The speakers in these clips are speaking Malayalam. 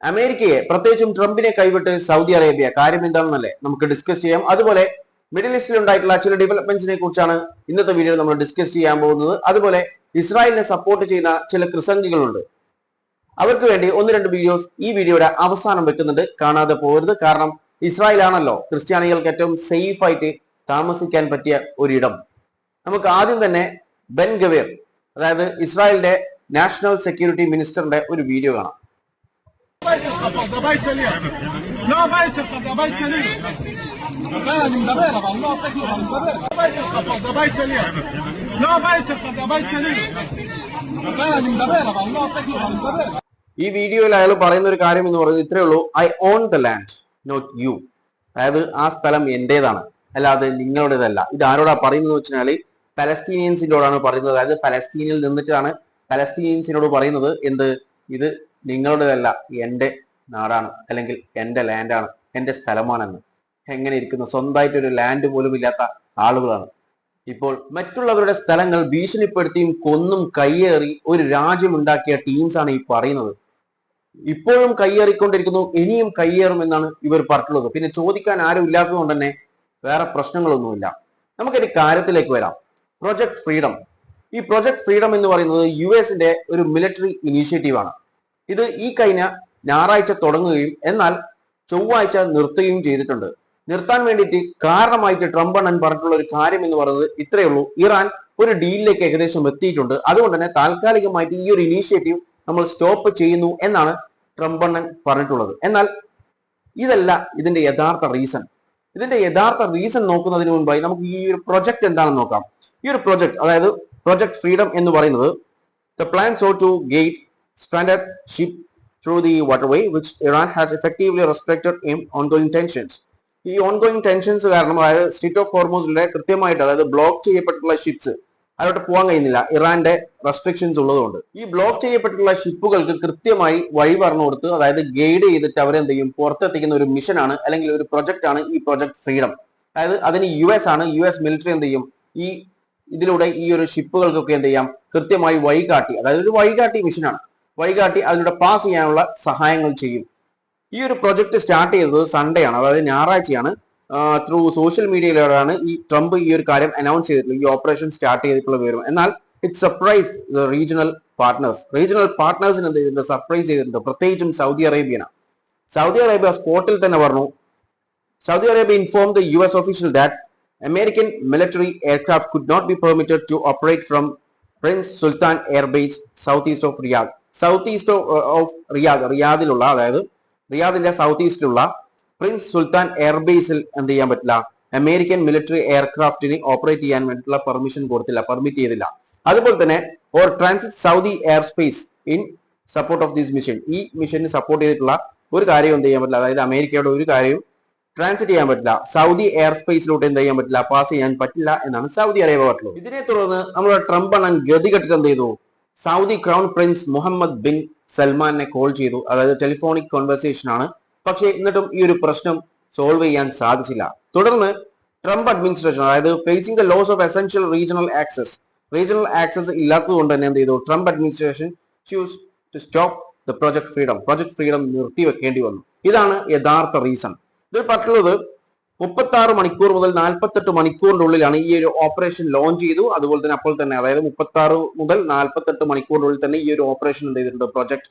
അമേരിക്കയെ പ്രത്യേകിച്ചും ട്രംപിനെ കൈവിട്ട് സൗദി അറേബ്യ കാര്യം എന്താണെന്നല്ലേ നമുക്ക് ഡിസ്കസ് ചെയ്യാം. അതുപോലെ മിഡിൽ ഈസ്റ്റിൽ ഉണ്ടായിട്ടുള്ള ചില ഡെവലപ്മെന്റ്സിനെ കുറിച്ചാണ് ഇന്നത്തെ വീഡിയോയിൽ നമ്മൾ ഡിസ്കസ് ചെയ്യാൻ പോകുന്നത്. അതുപോലെ ഇസ്രായേലിനെ സപ്പോർട്ട് ചെയ്യുന്ന ചില ക്രിസംഗികളുണ്ട്, അവർക്ക് വേണ്ടി ഒന്ന് രണ്ട് വീഡിയോസ് ഈ വീഡിയോയുടെ അവസാനം വെക്കുന്നുണ്ട്, കാണാതെ പോകരുത്. കാരണം ഇസ്രായേൽ ആണല്ലോ ക്രിസ്ത്യാനികൾക്ക് ഏറ്റവും സേഫ് ആയിട്ട് താമസിക്കാൻ പറ്റിയ ഒരിടം. നമുക്ക് ആദ്യം തന്നെ ബെൻ ഗവീർ, അതായത് ഇസ്രായേലിന്റെ നാഷണൽ സെക്യൂരിറ്റി മിനിസ്റ്ററിന്റെ ഒരു വീഡിയോ കാണാം. ഈ വീഡിയോയിൽ അയാൾ പറയുന്ന ഒരു കാര്യം എന്ന് പറയുന്നത് ഇത്രയേ ഉള്ളൂ: I own the land, not you. അതായത് ആ സ്ഥലം എന്റേതാണ്, അല്ലാതെ നിങ്ങളുടേതല്ല. ഇത് ആരോടാ പറയുന്നത് വെച്ചാൽ പലസ്തീനിയൻസിനോടാണ് പറയുന്നത്. അതായത് പലസ്തീനിൽ നിന്നിട്ടാണ് പലസ്തീനിയൻസിനോട് പറയുന്നത് എന്ത്, ഇത് നിങ്ങളുടേതല്ല, എന്റെ നാടാണ്, അല്ലെങ്കിൽ എന്റെ ലാൻഡാണ്, എന്റെ സ്ഥലമാണെന്ന്. എങ്ങനെ ഇരിക്കുന്നു? സ്വന്തമായിട്ട് ഒരു ലാൻഡ് പോലും ഇല്ലാത്ത ആളുകളാണ് ഇപ്പോൾ മറ്റുള്ളവരുടെ സ്ഥലങ്ങൾ ഭീഷണിപ്പെടുത്തിയും കൊന്നും കയ്യേറി ഒരു രാജ്യമുണ്ടാക്കിയ ടീംസാണ് ഈ പറയുന്നത്. ഇപ്പോഴും കയ്യേറിക്കൊണ്ടിരിക്കുന്നു, ഇനിയും കയ്യേറുമെന്നാണ് ഇവർ പറഞ്ഞിട്ടുള്ളത്. പിന്നെ ചോദിക്കാൻ ആരും ഇല്ലാത്തത് കൊണ്ട് തന്നെ വേറെ പ്രശ്നങ്ങളൊന്നുമില്ല. നമുക്കൊരു കാര്യത്തിലേക്ക് വരാം. Project freedom. ഈ പ്രൊജക്ട് ഫ്രീഡം എന്ന് പറയുന്നത് US-ന്റെ ഒരു മിലിറ്ററി ഇനീഷ്യേറ്റീവ് ആണ്. ഇത് ഈ കഴിഞ്ഞ ഞായറാഴ്ച തുടങ്ങുകയും എന്നാൽ ചൊവ്വാഴ്ച നിർത്തുകയും ചെയ്തിട്ടുണ്ട്. നിർത്താൻ വേണ്ടിയിട്ട് കാരണമായിട്ട് ട്രംപ് അണ്ണൻ പറഞ്ഞിട്ടുള്ള ഒരു കാര്യം എന്ന് പറയുന്നത് ഇത്രയേ ഉള്ളൂ: ഇറാൻ ഒരു ഡീലിലേക്ക് ഏകദേശം എത്തിയിട്ടുണ്ട്, അതുകൊണ്ട് തന്നെ താൽക്കാലികമായിട്ട് ഈ ഒരു ഇനീഷ്യേറ്റീവ് നമ്മൾ സ്റ്റോപ്പ് ചെയ്യുന്നു എന്നാണ് ട്രംപ് അണ്ണൻ പറഞ്ഞിട്ടുള്ളത്. എന്നാൽ ഇതല്ല ഇതിന്റെ യഥാർത്ഥ റീസൺ. ഇതിന്റെ യഥാർത്ഥ റീസൺ നോക്കുന്നതിന് മുൻപായി നമുക്ക് ഈ ഒരു പ്രൊജക്ട് എന്താണെന്ന് നോക്കാം. ഈ ഒരു പ്രൊജക്ട്, അതായത് പ്രൊജക്ട് ഫ്രീഡം എന്ന് പറയുന്നത് the plan sought to gate stranded ship through the waterway which Iran has effectively restricted in ongoing tensions. ഈ ഓൺഗോയിങ് ടെൻഷൻസ് കാരണം, അതായത് സ്ട്രീറ്റ് ഓഫ് ഹോർമൂസിലെ കൃത്യമായിട്ട്, അതായത് ബ്ലോക്ക് ചെയ്യപ്പെട്ടിട്ടുള്ള ഷിപ്സ് അതോട്ട് പോകാൻ കഴിയുന്നില്ല, ഇറാന്റെ റെസ്ട്രിക്ഷൻസ് ഉള്ളതുകൊണ്ട്. ഈ ബ്ലോക്ക് ചെയ്യപ്പെട്ടിട്ടുള്ള ഷിപ്പുകൾക്ക് കൃത്യമായി വഴി പറഞ്ഞു കൊടുത്ത്, അതായത് ഗൈഡ് ചെയ്തിട്ട് അവരെന്ത് ചെയ്യും, പുറത്തെത്തിക്കുന്ന ഒരു മിഷനാണ് അല്ലെങ്കിൽ ഒരു പ്രൊജക്ട് ആണ് ഈ പ്രൊജക്ട് ഫ്രീഡം. അതായത് അതിന് US ആണ്, US മിലിറ്ററി എന്ത് ചെയ്യും, ഈ ഇതിലൂടെ ഈ ഒരു ഷിപ്പുകൾക്കൊക്കെ എന്ത് ചെയ്യാം, കൃത്യമായി വഴികാട്ടി, അതായത് ഒരു വഴികാട്ടി മിഷനാണ്, വഴികാട്ടി അതിലൂടെ പാസ് ചെയ്യാനുള്ള സഹായങ്ങൾ ചെയ്യും. ഈ ഒരു പ്രൊജക്ട് സ്റ്റാർട്ട് ചെയ്തത് സൺഡേ ആണ്, അതായത് ഞായറാഴ്ചയാണ്. ത്രൂ സോഷ്യൽ മീഡിയയിലൂടെയാണ് ഈ ട്രംപ് ഈ ഒരു കാര്യം അനൗൺസ് ചെയ്തിട്ടുള്ളത്, ഈ ഓപ്പറേഷൻ സ്റ്റാർട്ട് ചെയ്തിട്ടുള്ള വിവരം. എന്നാൽ it surprise regional partners. Regional പാർട്ട്നേഴ്സിന് എന്ത് ചെയ്തിട്ടുണ്ട്, സർപ്രൈസ് ചെയ്തിട്ടുണ്ട്, പ്രത്യേകിച്ചും സൗദി അറേബ്യയാണ്. സൗദി അറേബ്യ സ്പോട്ടിൽ തന്നെ പറഞ്ഞു. Saudi Arabia inform the US official that American military aircraft could not be permitted to operate from Prince Sultan Air Base southeast of Riyadh. Southeast of Riyadh, റിയാദിലുള്ള, അതായത് റിയാദിന്റെ സൗത്ത് ഈസ്റ്റിലുള്ള പ്രിൻസ് സുൽത്താൻ എയർബേസിൽ എന്ത് ചെയ്യാൻ പറ്റില്ല, അമേരിക്കൻ മിലിറ്ററി എയർക്രാഫ്റ്റിന് ഓപ്പറേറ്റ് ചെയ്യാൻ വേണ്ടിയിട്ടുള്ള പെർമിഷൻ കൊടുത്തില്ല, പെർമിറ്റ് ചെയ്തില്ല. അതുപോലെ തന്നെ or transit Saudi air space in support of this mission. ഈ മിഷന് സപ്പോർട്ട് ചെയ്തിട്ടുള്ള ഒരു കാര്യം എന്ത് ചെയ്യാൻ പറ്റില്ല, അതായത് അമേരിക്കയുടെ ഒരു കാര്യവും ട്രാൻസിറ്റ് ചെയ്യാൻ പറ്റില്ല, സൗദി എയർ സ്പേസിലോട്ട് എന്ത് ചെയ്യാൻ പറ്റില്ല, പാസ് ചെയ്യാൻ പറ്റില്ല എന്നാണ് സൗദി അറേബ്യ പറഞ്ഞത്. ഇതിനെ തുടർന്ന് നമ്മുടെ ട്രംപ് അണ്ണൻ ഗതികെട്ടിട്ട് എന്ത് ചെയ്തു, Saudi crown prince Mohammed bin സൽമാനെ കോൾ ചെയ്തു. അതായത് ടെലിഫോണിക് കോൺവെർസേഷൻ ആണ്. പക്ഷേ എന്നിട്ടും ഈ ഒരു പ്രശ്നം സോൾവ് ചെയ്യാൻ സാധിച്ചില്ല. തുടർന്ന് ട്രംപ് അഡ്മിനിസ്ട്രേഷൻ, അതായത് facing the loss of essential regional access ഇല്ലാത്തത് കൊണ്ട് തന്നെ എന്ത് ചെയ്തു, Trump administration choose to stop the project freedom നിർത്തിവെക്കേണ്ടി വന്നു. ഇതാണ് യഥാർത്ഥ റീസൺ. ഇതിൽ പറഞ്ഞിട്ടുള്ളത് 36 മണിക്കൂർ മുതൽ 48 മണിക്കൂറിന്റെ ഉള്ളിലാണ് ഈ ഒരു ഓപ്പറേഷൻ ലോഞ്ച് ചെയ്തു. അതുപോലെ തന്നെ അപ്പോൾ തന്നെ, അതായത് 36 മുതൽ 48 മണിക്കൂറിന്റെ ഉള്ളിൽ തന്നെ ഈ ഒരു ഓപ്പറേഷൻ എന്ത് ചെയ്തിട്ടുണ്ട്, പ്രൊജക്ട്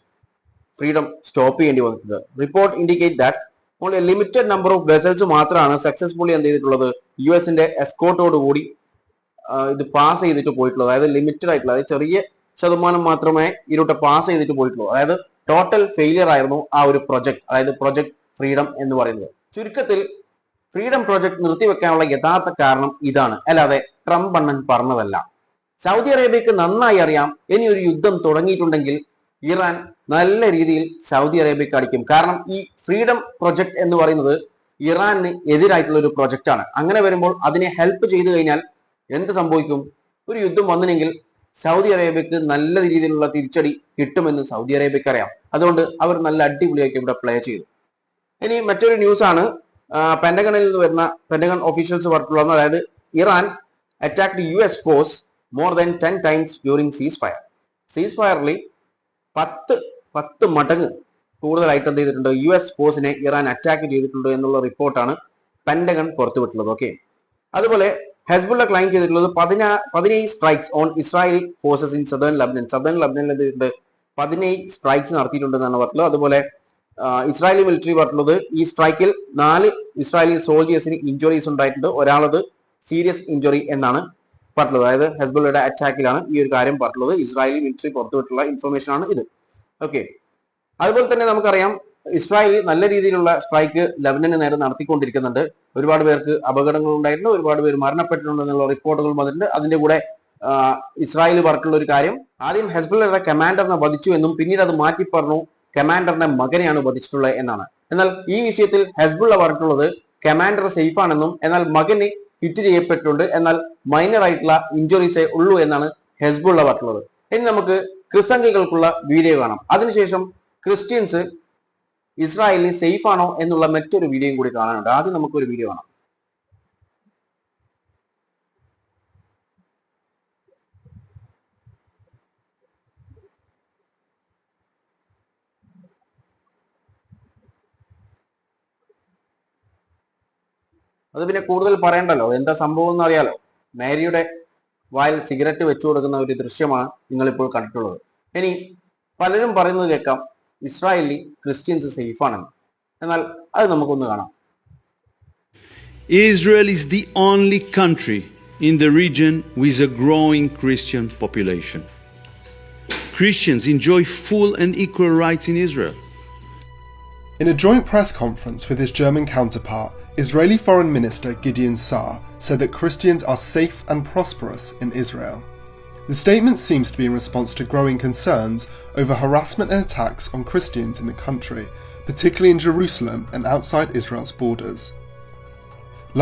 ഫ്രീഡം സ്റ്റോപ്പ് ചെയ്യേണ്ടി വന്നിട്ടുണ്ട്. Report indicate that only limited number of vessels മാത്രമാണ് സക്സസ്ഫുള്ളി എന്ത് ചെയ്തിട്ടുള്ളത്, US-ന്റെ എസ്കോർട്ടോട് കൂടി ഇത് പാസ് ചെയ്തിട്ട് പോയിട്ടുള്ളത്. അതായത് ലിമിറ്റഡ് ആയിട്ടുള്ള, അതായത് ചെറിയ ശതമാനം മാത്രമേ ഇതിലൂടെ പാസ് ചെയ്തിട്ട് പോയിട്ടുള്ളൂ. അതായത് ടോട്ടൽ ഫെയിലിയർ ആയിരുന്നു ആ ഒരു പ്രൊജക്ട്, അതായത് പ്രൊജക്ട് ഫ്രീഡം എന്ന് പറയുന്നത്. ചുരുക്കത്തിൽ ഫ്രീഡം പ്രൊജക്ട് നിർത്തിവെക്കാനുള്ള യഥാർത്ഥ കാരണം ഇതാണ്, അല്ലാതെ ട്രംപ് അണ്ണൻ പറഞ്ഞതല്ല. സൗദി അറേബ്യക്ക് നന്നായി അറിയാം, ഇനി ഒരു യുദ്ധം തുടങ്ങിയിട്ടുണ്ടെങ്കിൽ ഇറാൻ നല്ല രീതിയിൽ സൗദി അറേബ്യക്ക് അടിക്കും. കാരണം ഈ ഫ്രീഡം പ്രൊജക്ട് എന്ന് പറയുന്നത് ഇറാന് എതിരായിട്ടുള്ള ഒരു പ്രൊജക്റ്റ് ആണ്. അങ്ങനെ വരുമ്പോൾ അതിനെ ഹെൽപ്പ് ചെയ്തു കഴിഞ്ഞാൽ എന്ത് സംഭവിക്കും, ഒരു യുദ്ധം വന്നിനെങ്കിൽ സൗദി അറേബ്യക്ക് നല്ല രീതിയിലുള്ള തിരിച്ചടി കിട്ടുമെന്ന് സൗദി അറേബ്യക്ക് അറിയാം. അതുകൊണ്ട് അവർ നല്ല അടിപൊളിയായിട്ട് ഇവിടെ പ്ലേ ചെയ്തു. ഇനി മറ്റൊരു ന്യൂസ് ആണ്, പെന്റഗണിൽ നിന്ന് വരുന്ന പെന്റഗൺ ഒഫീഷ്യൽസ് പറഞ്ഞിട്ടുള്ളത്, അതായത് Iran attacked US force more than 10 times during സീസ് ഫയറിൽ 10 മടങ്ങ് കൂടുതലായിട്ട് എന്ത് ചെയ്തിട്ടുണ്ട്, US ഫോഴ്സിനെ ഇറാൻ അറ്റാക്ക് ചെയ്തിട്ടുണ്ട് എന്നുള്ള റിപ്പോർട്ടാണ് പെന്റഗൺ പുറത്തുവിട്ടുള്ളത്. ഓക്കെ, അതുപോലെ ഹെസ്ബുള്ള ക്ലൈം ചെയ്തിട്ടുള്ളത് 17 strikes on Israeli forces in southern Lebanon. Southern ലബനനിൽ എന്ത് 17 സ്ട്രൈക്സ് നടത്തിയിട്ടുണ്ടെന്നാണ് പറഞ്ഞത്. അതുപോലെ ഇസ്രായേലി മിലിറ്ററി പറഞ്ഞിട്ടുള്ളത് ഈ സ്ട്രൈക്കിൽ 4 ഇസ്രായേലി സോൾജേഴ്സിന് ഇഞ്ചുറീസ് ഉണ്ടായിട്ടുണ്ട്, ഒരാളത് സീരിയസ് ഇഞ്ചുറി എന്നാണ് പറഞ്ഞിട്ടുള്ളത്. അതായത് ഹെസ്ബുള്ളയുടെ അറ്റാക്കിലാണ് ഈ ഒരു കാര്യം പറഞ്ഞിട്ടുള്ളത്. ഇസ്രായേലി മിലിറ്ററി പുറത്തുവിട്ടുള്ള ഇൻഫർമേഷൻ ആണ് ഇത്. ഓക്കെ, അതുപോലെ തന്നെ നമുക്കറിയാം ഇസ്രായേൽ നല്ല രീതിയിലുള്ള സ്ട്രൈക്ക് ലബനന് നേരെ നടത്തിക്കൊണ്ടിരിക്കുന്നുണ്ട്. ഒരുപാട് പേർക്ക് അപകടങ്ങൾ ഉണ്ടായിട്ടുണ്ട്, ഒരുപാട് പേര് മരണപ്പെട്ടിട്ടുണ്ട് എന്നുള്ള റിപ്പോർട്ടുകൾ വന്നിട്ടുണ്ട്. അതിന്റെ കൂടെ ഇസ്രായേൽ പറഞ്ഞിട്ടുള്ള ഒരു കാര്യം, ആദ്യം ഹെസ്ബുള്ളയുടെ കമാൻഡറിനെ വധിച്ചു എന്നും പിന്നീട് അത് മാറ്റി പറഞ്ഞു കമാൻഡറിന്റെ മകനെയാണ് വധിച്ചിട്ടുള്ളത് എന്നാണ്. എന്നാൽ ഈ വിഷയത്തിൽ ഹെസ്ബുള്ള പറഞ്ഞിട്ടുള്ളത് കമാൻഡർ സേഫ് ആണെന്നും എന്നാൽ മകന് ഹിറ്റ് ചെയ്യപ്പെട്ടിട്ടുണ്ട്, എന്നാൽ മൈനർ ആയിട്ടുള്ള ഇഞ്ചുറീസേ ഉള്ളൂ എന്നാണ് ഹെസ്ബുള്ള പറഞ്ഞിട്ടുള്ളത്. ഇനി നമുക്ക് ക്രിസംഖികൾക്കുള്ള വീഡിയോ കാണാം. അതിനുശേഷം ക്രിസ്ത്യൻസ് ഇസ്രായേലിൽ സേഫ് ആണോ എന്നുള്ള മറ്റൊരു വീഡിയോയും കൂടി കാണാനുണ്ട്. ആദ്യം നമുക്കൊരു വീഡിയോ കാണാം. അത് പിന്നെ കൂടുതൽ പറയണ്ടല്ലോ, എന്താ സംഭവം എന്ന് അറിയാലോ. മേരിയുടെ വായിൽ സിഗരറ്റ് വെച്ചു കൊടുക്കുന്ന ഒരു ദൃശ്യമാണ് നിങ്ങളിപ്പോൾ കണ്ടിട്ടുള്ളത്. ഇനി പലരും പറയുന്നത് കേൾക്കാം ഇസ്രായേലിൽ ക്രിസ്ത്യൻസ് സേഫ് ആണെന്ന്. എന്നാൽ അത് നമുക്കൊന്ന് കാണാം. Israel is the only country in the region with a growing Christian population. Christians enjoy full and equal rights in Israel. In a joint press conference with his German counterpart, Israeli Foreign Minister Gideon Saar said that Christians are safe and prosperous in Israel. The statement seems to be in response to growing concerns over harassment and attacks on Christians in the country, particularly in Jerusalem and outside Israel's borders.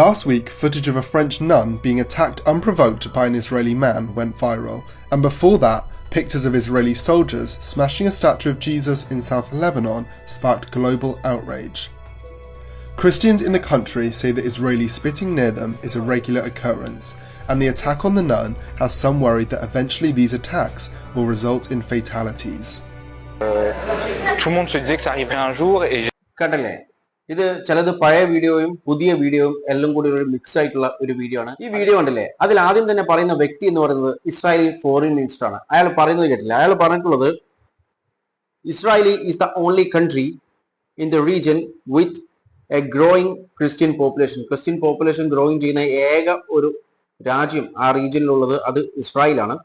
Last week, footage of a French nun being attacked unprovoked by an Israeli man went viral, and before that, pictures of Israeli soldiers smashing a statue of Jesus in South Lebanon sparked global outrage. Christians in the country say that Israelis spitting near them is a regular occurrence, and the attack on the nun has some worry that eventually these attacks will result in fatalities. Tout le monde se disait que ça arriverait un jour et കണ്ടല്ലേ, ഇത് ചിലത് പഴയ വീഡിയോയും പുതിയ വീഡിയോയും എല്ലാം കൂടി ഒരു മിക്സ് ആയിട്ടുള്ള ഒരു വീഡിയോ ആണ്. ഈ വീഡിയോ കണ്ടില്ലേ, അതിൽ ആദ്യം തന്നെ പറയുന്ന വ്യക്തി എന്ന് പറയുന്നത് ഇസ്രായേലി ഫോറിൻ മിനിസ്റ്റർ ആണ്. അയാൾ പറയുന്നത് കേട്ടില്ല. അയാൾ പറഞ്ഞിട്ടുള്ളത് Israeli is the only country in the region with a growing Christian population. Christian population growing ചെയ്യുന്ന ഏക ഒരു രാജ്യം ആ റീജിയനിലുള്ളത് അത് ഇസ്രായേലാണ്.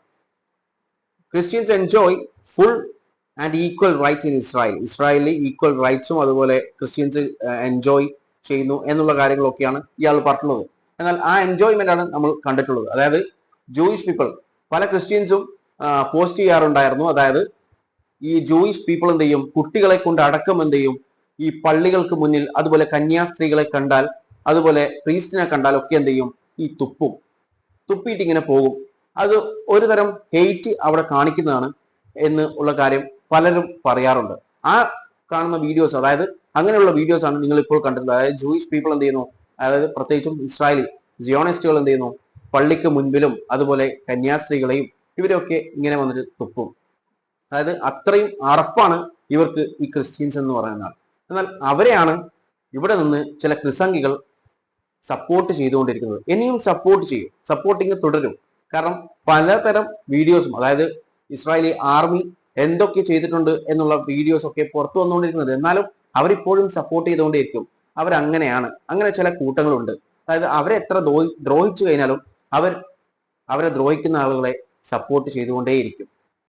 Christians enjoy full and equal rights in Israel. ഇസ്രായേലിൽ ഈക്വൽ റൈറ്റ്സും അതുപോലെ ക്രിസ്ത്യൻസ് എൻജോയ് ചെയ്യുന്നു എന്നുള്ള കാര്യങ്ങളൊക്കെയാണ് ഇയാൾ പറഞ്ഞിട്ടുള്ളത്. എന്നാൽ ആ എൻജോയ്മെന്റ് ആണ് നമ്മൾ കണ്ടിട്ടുള്ളത്. അതായത് ജൂയിഷ് പീപ്പിൾ, പല ക്രിസ്ത്യൻസും പോസ്റ്റ് ചെയ്യാറുണ്ടായിരുന്നു. അതായത് ഈ ജൂയിഷ് പീപ്പിൾ എന്ത് ചെയ്യും, കുട്ടികളെ കൊണ്ട് അടക്കം എന്ത് ചെയ്യും, ഈ പള്ളികൾക്ക് മുന്നിൽ അതുപോലെ കന്യാസ്ത്രീകളെ കണ്ടാൽ അതുപോലെ പ്രീസ്റ്റിനെ കണ്ടാൽ ഒക്കെ എന്ത് ചെയ്യും, ഈ തുപ്പിയിട്ട് ഇങ്ങനെ പോകും. അത് ഒരു തരം ഹെയ്റ്റ് അവിടെ കാണിക്കുന്നതാണ് എന്ന് ഉള്ള കാര്യം പലരും പറയാറുണ്ട്. ആ കാണുന്ന വീഡിയോസ്, അതായത് അങ്ങനെയുള്ള വീഡിയോസ് ആണ് നിങ്ങൾ ഇപ്പോൾ കണ്ടിട്ടുള്ളത്. അതായത് ജൂയിഷ് പീപ്പിൾ എന്ത് ചെയ്യുന്നു, അതായത് പ്രത്യേകിച്ചും ഇസ്രായേലി സിയോണിസ്റ്റുകൾ എന്ത് ചെയ്യുന്നു, പള്ളിക്ക് മുൻപിലും അതുപോലെ കന്യാസ്ത്രീകളെയും ഇവരൊക്കെ ഇങ്ങനെ വന്നിട്ട് തുപ്പും. അതായത് അത്രയും അറപ്പാണ് ഇവർക്ക് ഈ ക്രിസ്ത്യൻസ് എന്ന് പറയുന്നത്. എന്നാൽ അവരെയാണ് ഇവിടെ നിന്ന് ചില ക്രിസംഖികൾ സപ്പോർട്ട് ചെയ്തുകൊണ്ടിരിക്കുന്നത്. ഇനിയും സപ്പോർട്ട് ചെയ്യും, സപ്പോർട്ടിങ് തുടരും. കാരണം പലതരം വീഡിയോസും, അതായത് ഇസ്രായേലി ആർമി എന്തൊക്കെ ചെയ്തിട്ടുണ്ട് എന്നുള്ള വീഡിയോസ് ഒക്കെ പുറത്തു വന്നുകൊണ്ടിരിക്കുന്നത്. എന്നാലും അവരിപ്പോഴും സപ്പോർട്ട് ചെയ്തുകൊണ്ടേയിരിക്കും. അവരങ്ങനെയാണ്. അങ്ങനെ ചില കൂട്ടങ്ങളുണ്ട്. അതായത് അവരെ എത്ര ദ്രോഹിച്ചു കഴിഞ്ഞാലും അവരെ ദ്രോഹിക്കുന്ന ആളുകളെ സപ്പോർട്ട് ചെയ്തുകൊണ്ടേയിരിക്കും.